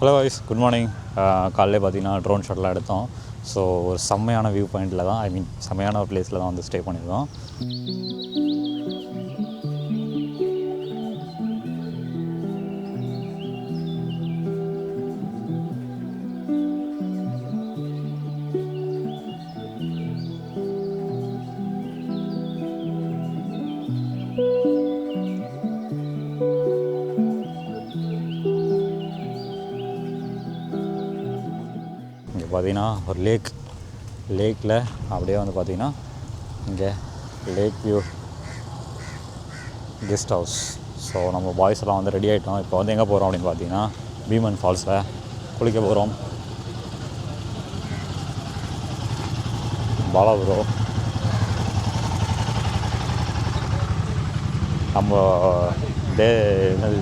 Hello wise good morning. காலையில் பார்த்தீங்கன்னா drone ஷாட்லாம் எடுத்தோம். ஸோ ஒரு செம்மையான வியூ பாயிண்டில் தான், செம்மையான ஒரு பிளேஸில் தான் வந்து ஸ்டே பண்ணியிருக்கோம். பார்த்தீங்கன்னா ஒரு லேக்கில் அப்படியே வந்து பார்த்திங்கன்னா இங்கே lake view guest house. So நம்ம பாய்ஸ் எல்லாம் வந்து ரெடி ஆகிட்டோம். இப்போ வந்து எங்கே போகிறோம் அப்படின்னு பார்த்தீங்கன்னா பீமன் ஃபால்ஸில் குளிக்க போகிறோம். பாலா ப்ரோ, நம்ம என்னது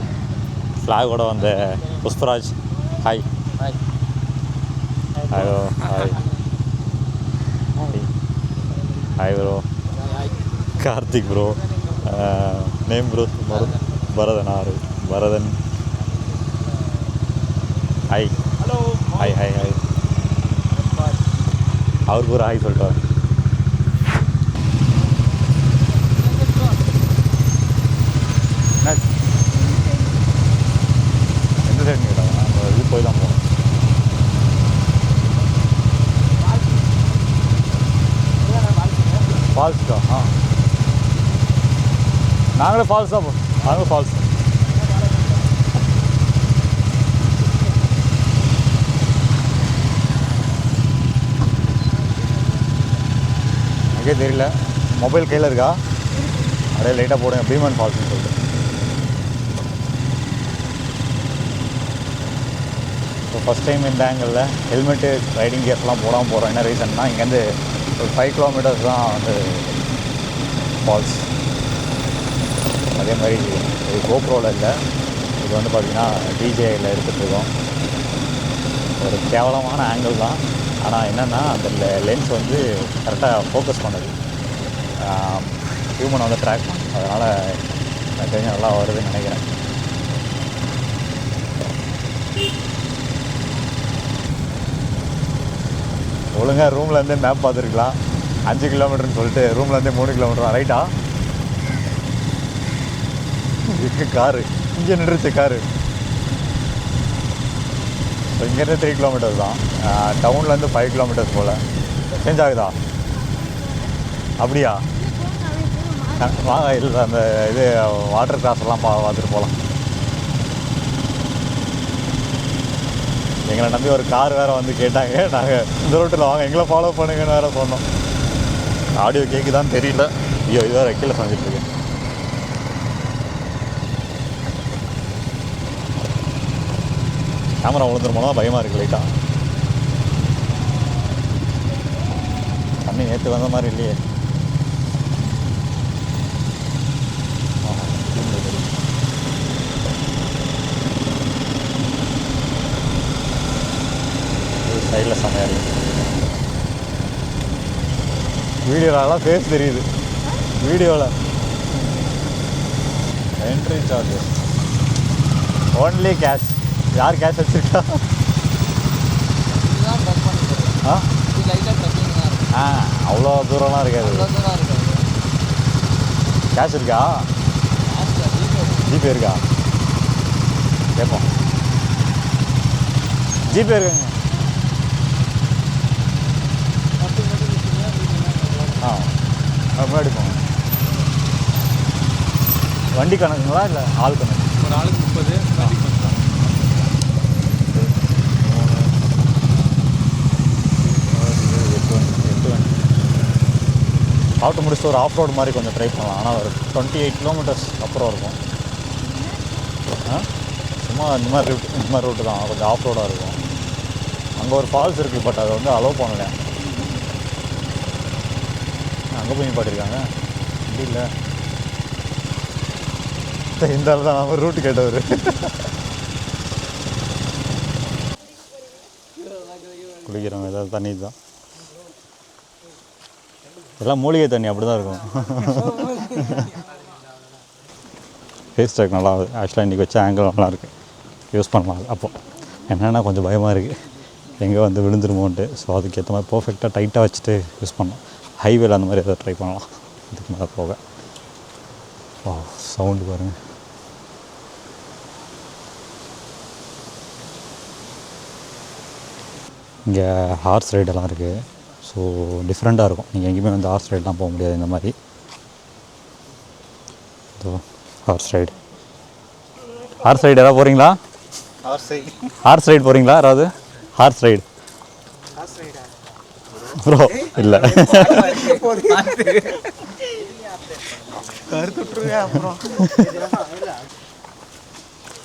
ஃப்ளாகோட வந்த Pushparaj, hi hello hi hi bro. Karthik bro, name bro Bharathan hi hello hi hi hi. அவருக்கு ஒரு ஹாய் சொல்லிட்டு எந்த சைடு கேட்டாங்க, நம்ம இது போய் தான் போகணும். ஃபால்ஸ்க்கா? நாங்களே ஃபால்ஸ் தான் போகிறோம். நாங்களும் ஃபால்ஸ். எனக்கே தெரியல, மொபைல் கையில் இருக்கா, அப்படியே லைட்டாக போடுங்க பீமன் ஃபால்ஸ்னு சொல்லிட்டு. ஸோ ஃபஸ்ட் டைம் இந்த ஆங்கிளில் ஹெல்மெட்டு ரைடிங் கியர்ஸ்லாம் போடாமல் போகிறோம். என்ன ரீசன்னா, இங்கேருந்து ஒரு 5 கிலோமீட்டர்ஸ் தான் வந்து ஃபால்ஸ். அதே மாதிரி இது கோப்ரோவில் இல்லை, இது வந்து பார்த்திங்கன்னா டிஜேயில் எடுத்துகிட்ருக்கோம். ஒரு கேவலமான ஆங்கிள் தான், ஆனால் என்னென்னா அந்த லென்ஸ் வந்து கரெக்டாக ஃபோக்கஸ் பண்ணுது, ஹியூமன் வந்து ட்ராக் பண்ணும். அதனால் எனக்கு தெரிஞ்சு நல்லா வருதுன்னு நினைக்கிறேன். ஒழுங்காக ரூம்லேருந்தே மேப் பார்த்துருக்கலாம். 5 கிலோமீட்டர்னு சொல்லிட்டு ரூம்லேருந்தே 3 கிலோமீட்டர் ரைட்டா. காரு இங்கே நின்றுச்சு காரு. ஸோ இங்கேருந்து 3 கிலோமீட்டர்ஸ் தான், டவுன்லேருந்து 5 கிலோமீட்டர்ஸ் போல். சேஞ்ச் ஆகுதா? அப்படியா? வாங்க, இல்லை அந்த இது வாட்டர் கிராஸ் எல்லாம் பார்த்துட்டு போகலாம். எங்களை நம்பி ஒரு கார் வேறு வந்து கேட்டாங்க. நாங்கள் இந்த ரோட்டில் வாங்க எங்களை ஃபாலோ பண்ணுங்கன்னு வேறு சொன்னோம். ஆடியோ கேட்குதான்னு தெரியல. ஐயோ, இது வேறு கீழே செஞ்சிட்ருக்கேன். கேமரா விழுந்துருமோனா பயமாக இருக்குது லைட்டாக. தண்ணி நேற்று வந்த மாதிரி இல்லையே. சைடில் செம்மையாக இருக்குது. வீடியோலாம் ஃபேஸ் தெரியுது. வீடியோவில் என்ட்ரி சார்ஜஸ் ஓன்லி கேஷ். யார் கேஷ் வச்சுருக்கா? அவ்வளோ தூரம்லாம் இருக்காது. கேஷ் இருக்கா? ஜிபே இருக்கா? கேட்போம். ஜிபே இருக்குங்க. முன்னாடி போங்க. வண்டி கணக்குங்களா இல்லை ஆள் கணக்கு? ஒரு ஆளுக்கு 30, வண்டி 10. ஆட்டோ முடிச்சுட்டு ஒரு ஆஃப் ரோடு மாதிரி கொஞ்சம் ட்ரை பண்ணலாம். ஆனால் ஒரு 28 கிலோமீட்டர்ஸ் அப்புறம் இருக்கும். சும்மா இந்த மாதிரி ரூட்டு தான், கொஞ்சம் ஆஃப் ரோடாக இருக்கும். அங்கே ஒரு ஃபால்ஸ் இருக்குது, பட் அதை வந்து அலோவ் பண்ணல. அங்கே போய் பாட்டிருக்காங்க. அப்படி இல்லை, இந்த ஆள் தான் நம்ம ரூட்டு கேட்டவர். குளிக்கிறவங்க ஏதாவது தண்ணி தான், எல்லாம் மூலிகை தண்ணி அப்படி தான் இருக்கும். ஃபேஸ் டேக் நல்லா ஆக்சுவலாக இன்றைக்கி வச்ச ஆங்கிள் நல்லாயிருக்கு, யூஸ் பண்ணலாம். அப்போது என்னென்னா கொஞ்சம் பயமாக இருக்குது எங்கே வந்து விழுந்துருமோன்ட்டு. ஸோ அதுக்கேற்ற மாதிரி பர்ஃபெக்டாக டைட்டாக வச்சுட்டு யூஸ் பண்ணலாம். ஹைவேல அந்த மாதிரி எதாவது ட்ரை பண்ணலாம் இதுக்கு மேலே போக. வா சவுண்டு பாருங்கள். இங்கே ஹார்ஸ் ரைடெல்லாம் இருக்குது. ஸோ டிஃப்ரெண்ட்டாக இருக்கும். நீங்கள் எங்கேயுமே வந்து ஹார்ஸ் ரைடெலாம் போக முடியாது இந்த மாதிரி. ஸோ ஹார்ஸ் ரைடு ஏதாவது போகிறீங்களா? ஹார்ஸ் ரைடு போகிறீங்களா யாராவது? ஹார்ஸ் ரைடு ப்ரோ இல்லை.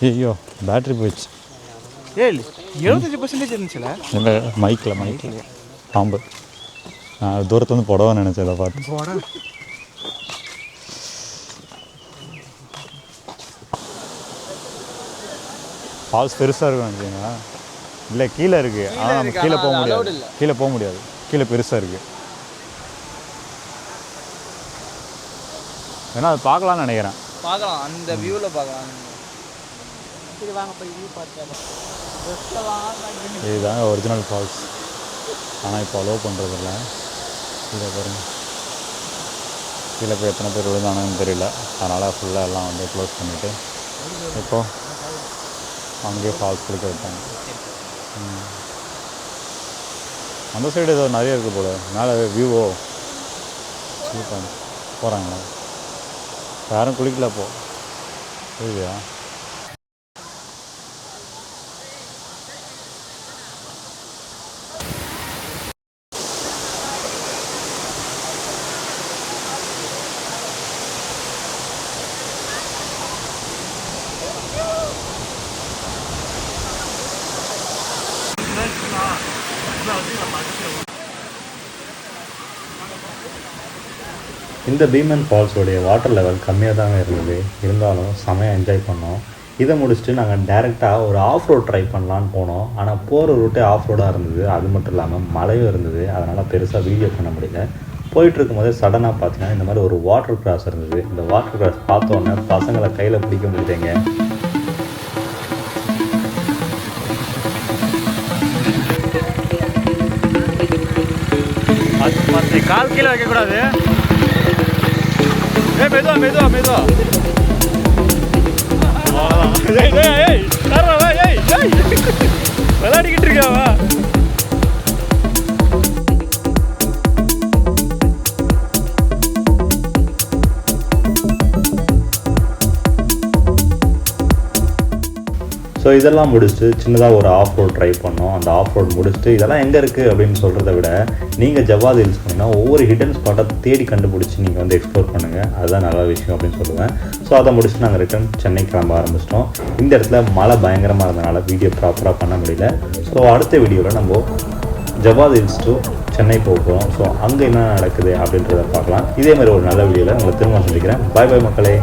ஐயோ பேட்ரி போயிடுச்சு. 75% இருந்துச்சுல. இல்லை மைக்கில் பாம்பு. நான் தூரத்து வந்து புடவைன்னு நினச்சேன் இதை பார்த்து. ஃபால்ஸ் பெருசாக இருக்கும் நினச்சிங்களா? இல்லை கீழே இருக்குது. ஆனால் நம்ம கீழே போக முடியாது. கீழே பெருசாக இருக்குது. வேணா அது பார்க்கலான்னு நினைக்கிறேன். பார்க்கலாம், அந்த வியூவில் பார்க்கலாம். இதுதாங்க ஒரிஜினல் ஃபால்ஸ். ஆனால் இப்போ அலோவ் பண்ணுறதில்ல. கீழே பாருங்கள். கீழே போய் எத்தனை பேர் விழுந்தானுன்னு தெரியல. அதனால் ஃபுல்லாக எல்லாம் வந்து க்ளோஸ் பண்ணிவிட்டு இப்போது அங்கேயே ஃபால்ஸ் கொடுக்க வைப்பாங்க. அந்த சைடு ஏதோ நிறைய இருக்குது போல். மேலே வியூவோ போகிறாங்களா? யாரும் குளிக்கல போ புரியுதா? இந்த பீமன் ஃபால்ஸோடைய வாட்டர் லெவல் கம்மியாக தாங்க இருந்தது. இருந்தாலும் செமையாக என்ஜாய் பண்ணோம். இதை முடிச்சுட்டு நாங்கள் டேரெக்டாக ஒரு ஆஃப் ரோட் ட்ரை பண்ணலான்னு போனோம். ஆனால் போகிற ரூட்டே ஆஃப் ரோடாக இருந்தது. அது மட்டும் இல்லாமல் மழையும் இருந்தது. அதனால் பெருசாக வீடியோ பண்ண முடியல. போயிட்டுருக்கும் போதே சடனாக பார்த்தீங்கன்னா இந்த மாதிரி ஒரு வாட்டர் கிராஸ் இருந்தது. இந்த வாட்டர் கிராஸ் பார்த்தோன்னே பசங்களை கையில் பிடிக்க முடியலைங்க. கால் கீழே வைக்கக்கூடாது. மெதுவா விளையாடிக்கிட்டு இருக்காவா? ஸோ இதெல்லாம் முடிச்சுட்டு சின்னதாக ஒரு ஆஃப் ரோட் ட்ரை பண்ணோம். அந்த ஆஃப் ரோட் முடிச்சுட்டு இதெல்லாம் எங்கே இருக்குது அப்படின்னு சொல்கிறத விட நீங்கள் ஜவ்வாது ஹில்ஸ் பண்ணிங்கன்னா ஒவ்வொரு ஹிடன் ஸ்பாட்டை தேடி கண்டுபிடிச்சி நீங்கள் வந்து எக்ஸ்ப்ளோர் பண்ணுங்கள். அதுதான் நல்ல விஷயம் அப்படின்னு சொல்லுவேன். ஸோ அதை முடிச்சுட்டு நாங்கள் ரிட்டர்ன் சென்னை கிளம்ப ஆரம்பிச்சிட்டோம். இந்த இடத்துல மழை பயங்கரமாக இருந்தனால வீடியோ ப்ராப்பராக பண்ண முடியல. ஸோ அடுத்த வீடியோவில் நம்ம ஜவ்வாது ஹில்ஸ் டு சென்னை போகிறோம். ஸோ அங்கே என்ன நடக்குது அப்படின்றத பார்க்கலாம். இதே மாதிரி ஒரு நல்ல வீடியோவில் உங்களை திரும்ப சந்திக்கிறேன். பாய் மக்களே.